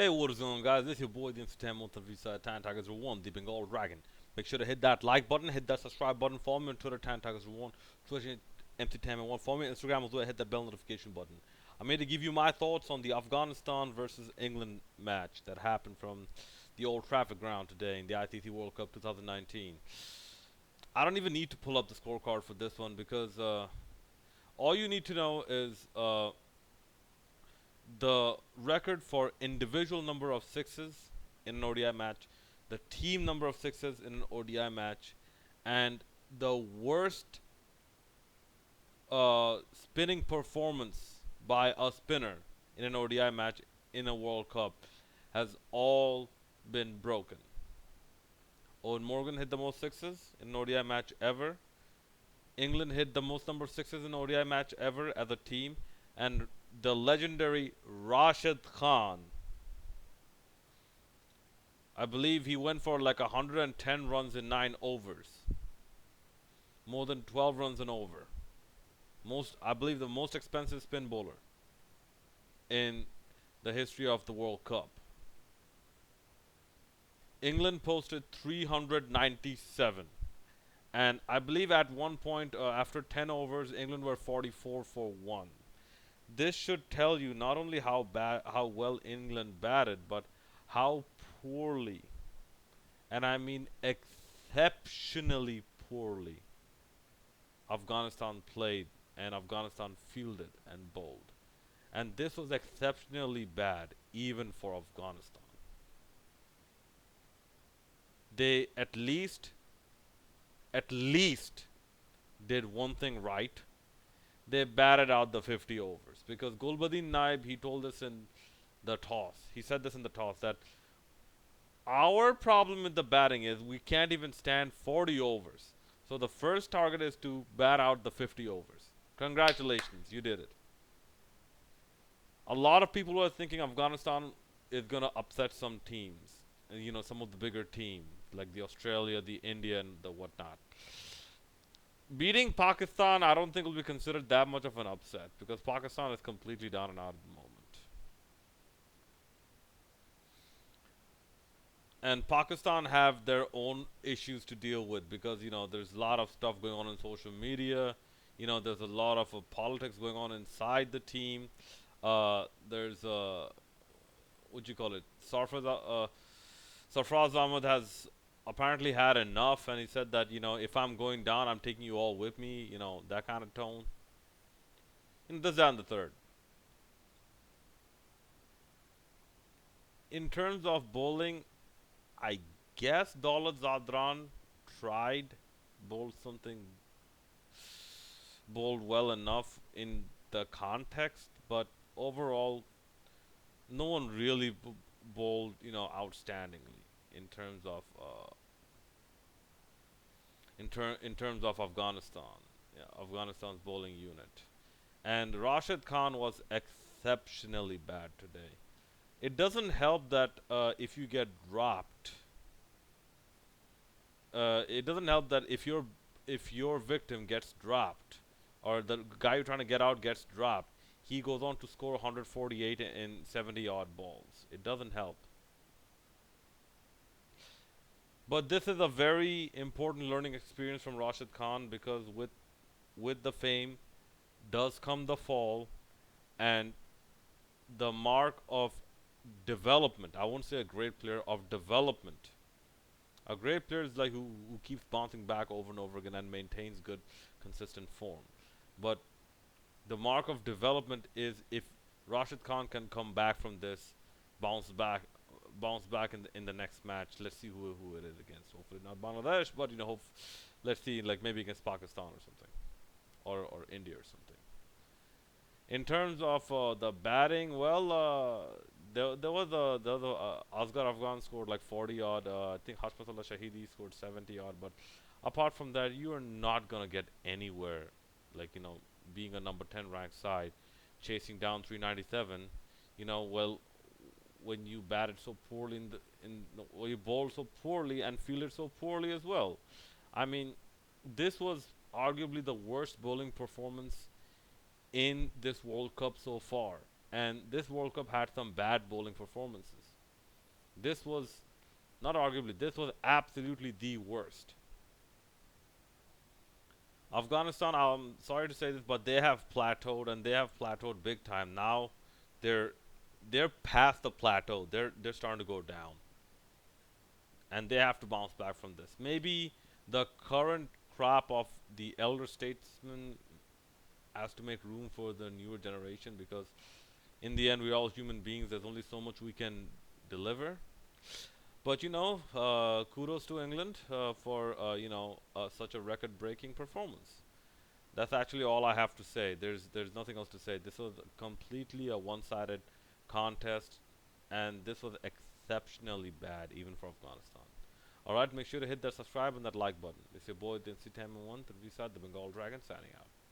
Hey, what is going on, guys? This is your boy, the Entertainment of Visa Tan Tigers 1, the Bengal Dragon. Make sure to hit that like button, hit that subscribe button. Follow me on Twitter, Tan Tigers 1, Twitter, Entertainment 1. Follow me on Instagram as well, hit that bell notification button. I'm here to give you my thoughts on the Afghanistan versus England match that happened from the Old Trafford ground today in the ICC World Cup 2019. I don't even need to pull up the scorecard for this one because all you need to know is the record for individual number of sixes in an ODI match, the team number of sixes in an ODI match, and the worst spinning performance by a spinner in an ODI match in a World Cup has all been broken. Owen Morgan hit the most sixes in an ODI match ever. England hit the most number of sixes in an ODI match ever as a team, and the legendary Rashid Khan, I believe he went for like 110 runs in 9 overs. More than 12 runs and over. I believe the most expensive spin bowler in the history of the World Cup. England posted 397. And I believe at one point after 10 overs, England were 44 for 1. This should tell you not only how well England batted, but how poorly, and I mean exceptionally poorly, Afghanistan played and Afghanistan fielded and bowled. And this was exceptionally bad even for Afghanistan. They at least did one thing right. They batted out the 50 overs because Gulbuddin Naib, he told us in the toss. He said this in the toss that our problem with the batting is we can't even stand 40 overs. So the first target is to bat out the 50 overs. Congratulations, you did it. A lot of people were thinking Afghanistan is going to upset some teams. Some of the bigger teams like the Australia, the India, and the whatnot. Beating Pakistan, I don't think will be considered that much of an upset because Pakistan is completely down and out at the moment. And Pakistan have their own issues to deal with because there's a lot of stuff going on in social media. There's a lot of politics going on inside the team. There's what you call it, Sarfraz Ahmed has apparently had enough, and he said that if I'm going down, I'm taking you all with me. That kind of tone. And this down the third. In terms of bowling, I guess Daulat Zadran tried, bowled something, bowled well enough in the context, but overall, no one really bowled, outstandingly in terms of in terms of Afghanistan, yeah, Afghanistan's bowling unit. And Rashid Khan was exceptionally bad today. It doesn't help that if you get dropped, it doesn't help that if your victim gets dropped or the guy you're trying to get out gets dropped, he goes on to score 148 in 70 odd balls. It doesn't help. But this is a very important learning experience from Rashid Khan because with the fame does come the fall, and the mark of development. I won't say a great player, of development. A great player is like who keeps bouncing back over and over again and maintains good, consistent form. But the mark of development is if Rashid Khan can come back from this, bounce back, bounce back in the next match. Let's see who it is against. Hopefully not Bangladesh, but let's see, like maybe against Pakistan or something, or India or something. In terms of the batting, well, there was the other Asghar Afghan scored like 40 odd. I think Hashmatullah Shahidi scored 70 odd. But apart from that, you are not gonna get anywhere. Like being a number 10 ranked side, chasing down 397. Well, when you batted so poorly or you bowled so poorly and fielded so poorly as well. I mean, this was arguably the worst bowling performance in this World Cup so far. And this World Cup had some bad bowling performances. This was not arguably, this was absolutely the worst. Afghanistan, I'm sorry to say this, but they have plateaued, and they have plateaued big time. Now they're they're past the plateau. They're starting to go down, and they have to bounce back from this. Maybe the current crop of the elder statesmen has to make room for the newer generation, because in the end we're all human beings. There's only so much we can deliver. But kudos to England for such a record-breaking performance. That's actually all I have to say. There's nothing else to say. This was completely a one-sided contest, and this was exceptionally bad, even for Afghanistan. All right, make sure to hit that subscribe and that like button. It's your boy, the Insi Time 1, the Bengal Dragon, signing out.